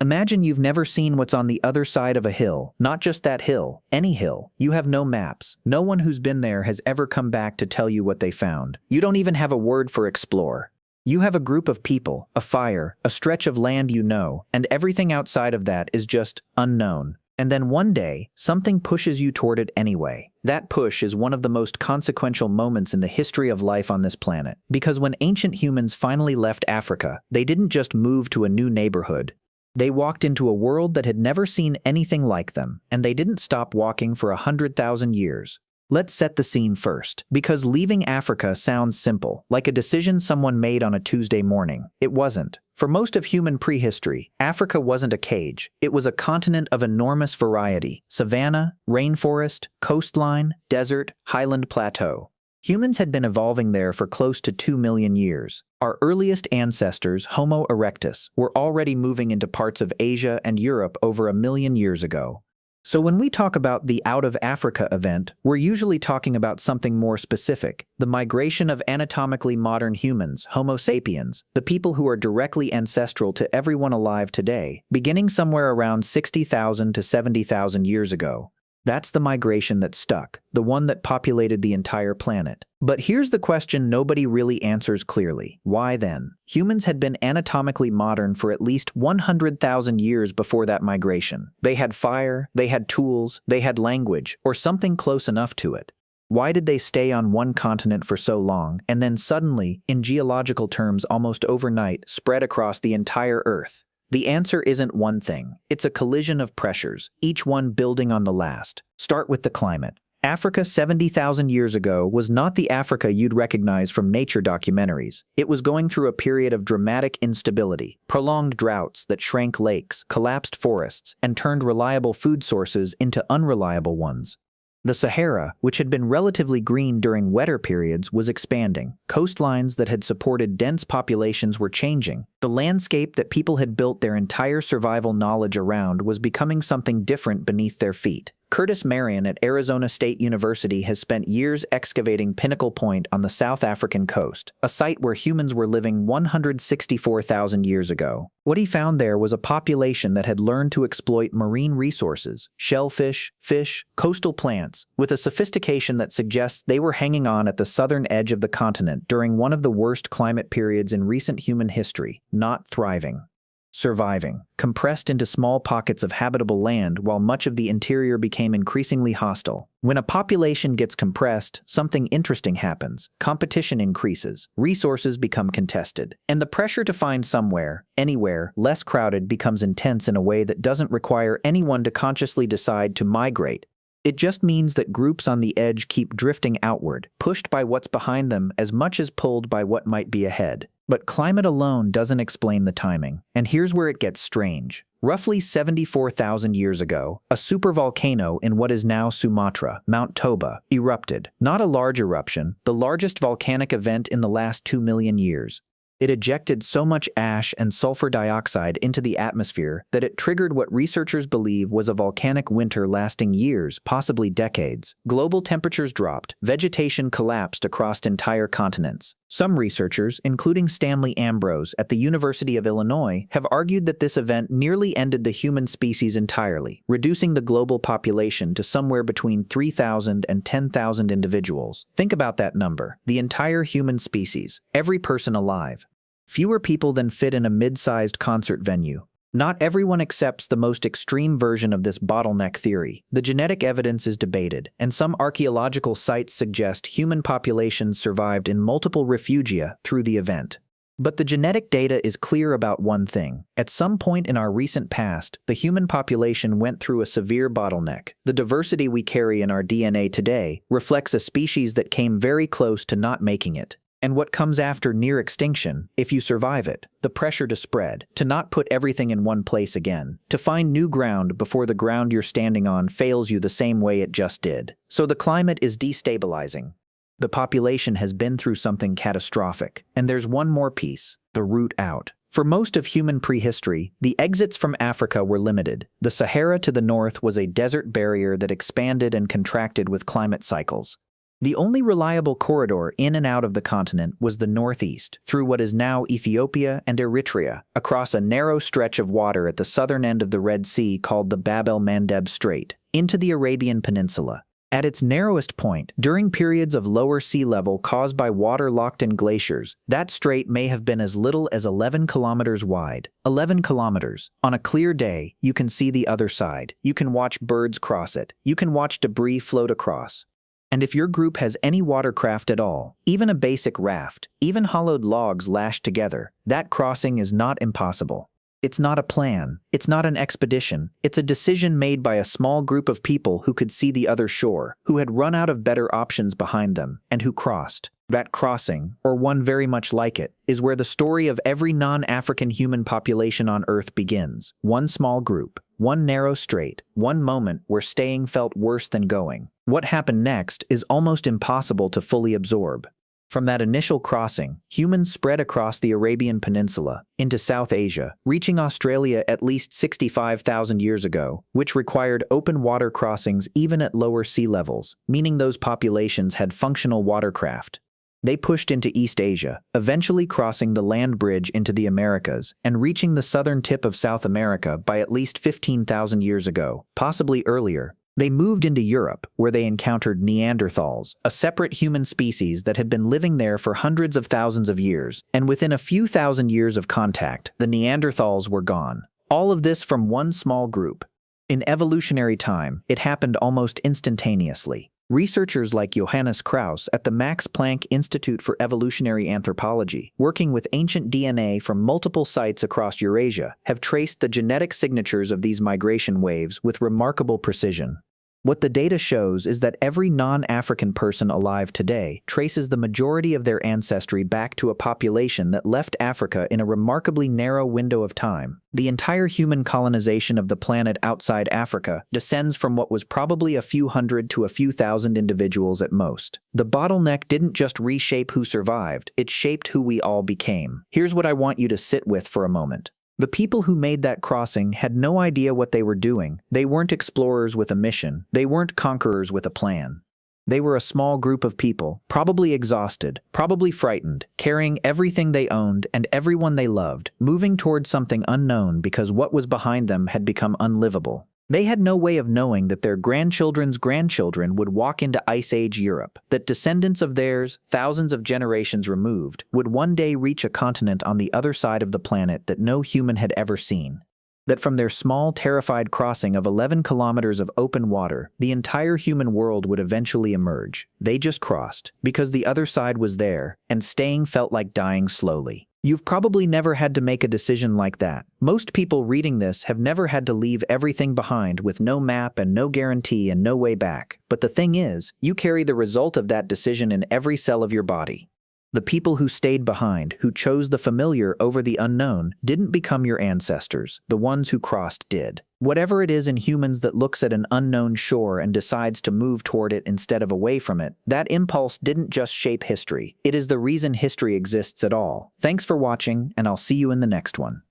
Imagine you've never seen what's on the other side of a hill, not just that hill, any hill. You have no maps. No one who's been there has ever come back to tell you what they found. You don't even have a word for explore. You have a group of people, a fire, a stretch of land you know, and everything outside of that is just unknown. And then one day, something pushes you toward it anyway. That push is one of the most consequential moments in the history of life on this planet. Because when ancient humans finally left Africa, they didn't just move to a new neighborhood. They walked into a world that had never seen anything like them, and they didn't stop walking for 100,000 years. Let's set the scene first, because leaving Africa sounds simple, like a decision someone made on a Tuesday morning. It wasn't. For most of human prehistory, Africa wasn't a cage. It was a continent of enormous variety: savanna, rainforest, coastline, desert, highland plateau. Humans had been evolving there for close to 2 million years. Our earliest ancestors, Homo erectus, were already moving into parts of Asia and Europe over 1 million years ago. So when we talk about the out of Africa event, we're usually talking about something more specific: the migration of anatomically modern humans, Homo sapiens, the people who are directly ancestral to everyone alive today, beginning somewhere around 60,000 to 70,000 years ago. That's the migration that stuck, the one that populated the entire planet. But here's the question nobody really answers clearly. Why then? Humans had been anatomically modern for at least 100,000 years before that migration. They had fire, they had tools, they had language, or something close enough to it. Why did they stay on one continent for so long, and then suddenly, in geological terms almost overnight, spread across the entire Earth? The answer isn't one thing. It's a collision of pressures, each one building on the last. Start with the climate. Africa 70,000 years ago was not the Africa you'd recognize from nature documentaries. It was going through a period of dramatic instability, prolonged droughts that shrank lakes, collapsed forests, and turned reliable food sources into unreliable ones. The Sahara, which had been relatively green during wetter periods, was expanding. Coastlines that had supported dense populations were changing. The landscape that people had built their entire survival knowledge around was becoming something different beneath their feet. Curtis Marion at Arizona State University has spent years excavating Pinnacle Point on the South African coast, a site where humans were living 164,000 years ago. What he found there was a population that had learned to exploit marine resources, shellfish, fish, coastal plants, with a sophistication that suggests they were hanging on at the southern edge of the continent during one of the worst climate periods in recent human history, not thriving. Surviving, compressed into small pockets of habitable land while much of the interior became increasingly hostile. When a population gets compressed, something interesting happens. Competition increases, resources become contested, and the pressure to find somewhere, anywhere, less crowded becomes intense in a way that doesn't require anyone to consciously decide to migrate. It just means that groups on the edge keep drifting outward, pushed by what's behind them as much as pulled by what might be ahead. But climate alone doesn't explain the timing, and here's where it gets strange. Roughly 74,000 years ago, a supervolcano in what is now Sumatra, Mount Toba, erupted. Not a large eruption, the largest volcanic event in the last 2 million years. It ejected so much ash and sulfur dioxide into the atmosphere that it triggered what researchers believe was a volcanic winter lasting years, possibly decades. Global temperatures dropped, vegetation collapsed across entire continents. Some researchers, including Stanley Ambrose at the University of Illinois, have argued that this event nearly ended the human species entirely, reducing the global population to somewhere between 3,000 and 10,000 individuals. Think about that number: the entire human species, every person alive. Fewer people than fit in a mid-sized concert venue. Not everyone accepts the most extreme version of this bottleneck theory. The genetic evidence is debated, and some archaeological sites suggest human populations survived in multiple refugia through the event. But the genetic data is clear about one thing. At some point in our recent past, the human population went through a severe bottleneck. The diversity we carry in our DNA today reflects a species that came very close to not making it. And what comes after near extinction, if you survive it, the pressure to spread, to not put everything in one place again, to find new ground before the ground you're standing on fails you the same way it just did. So the climate is destabilizing. The population has been through something catastrophic. And there's one more piece: the route out. For most of human prehistory, the exits from Africa were limited. The Sahara to the north was a desert barrier that expanded and contracted with climate cycles. The only reliable corridor in and out of the continent was the northeast, through what is now Ethiopia and Eritrea, across a narrow stretch of water at the southern end of the Red Sea called the Bab-el-Mandeb Strait, into the Arabian Peninsula. At its narrowest point, during periods of lower sea level caused by water-locked-in glaciers, that strait may have been as little as 11 kilometers wide. 11 kilometers. On a clear day, you can see the other side. You can watch birds cross it. You can watch debris float across. And if your group has any watercraft at all, even a basic raft, even hollowed logs lashed together, that crossing is not impossible. It's not a plan. It's not an expedition. It's a decision made by a small group of people who could see the other shore, who had run out of better options behind them, and who crossed. That crossing, or one very much like it, is where the story of every non-African human population on Earth begins. One small group, one narrow strait, one moment where staying felt worse than going. What happened next is almost impossible to fully absorb. From that initial crossing, humans spread across the Arabian Peninsula, into South Asia, reaching Australia at least 65,000 years ago, which required open water crossings even at lower sea levels, meaning those populations had functional watercraft. They pushed into East Asia, eventually crossing the land bridge into the Americas and reaching the southern tip of South America by at least 15,000 years ago, possibly earlier. They moved into Europe, where they encountered Neanderthals, a separate human species that had been living there for hundreds of thousands of years, and within a few thousand years of contact, the Neanderthals were gone. All of this from one small group. In evolutionary time, it happened almost instantaneously. Researchers like Johannes Krauss at the Max Planck Institute for Evolutionary Anthropology, working with ancient DNA from multiple sites across Eurasia, have traced the genetic signatures of these migration waves with remarkable precision. What the data shows is that every non-African person alive today traces the majority of their ancestry back to a population that left Africa in a remarkably narrow window of time. The entire human colonization of the planet outside Africa descends from what was probably a few hundred to a few thousand individuals at most. The bottleneck didn't just reshape who survived, it shaped who we all became. Here's what I want you to sit with for a moment. The people who made that crossing had no idea what they were doing. They weren't explorers with a mission. They weren't conquerors with a plan. They were a small group of people, probably exhausted, probably frightened, carrying everything they owned and everyone they loved, moving towards something unknown because what was behind them had become unlivable. They had no way of knowing that their grandchildren's grandchildren would walk into Ice Age Europe, that descendants of theirs, thousands of generations removed, would one day reach a continent on the other side of the planet that no human had ever seen. That from their small, terrified crossing of 11 kilometers of open water, the entire human world would eventually emerge. They just crossed, because the other side was there, and staying felt like dying slowly. You've probably never had to make a decision like that. Most people reading this have never had to leave everything behind with no map and no guarantee and no way back. But the thing is, you carry the result of that decision in every cell of your body. The people who stayed behind, who chose the familiar over the unknown, didn't become your ancestors. The ones who crossed did. Whatever it is in humans that looks at an unknown shore and decides to move toward it instead of away from it, that impulse didn't just shape history. It is the reason history exists at all. Thanks for watching, and I'll see you in the next one.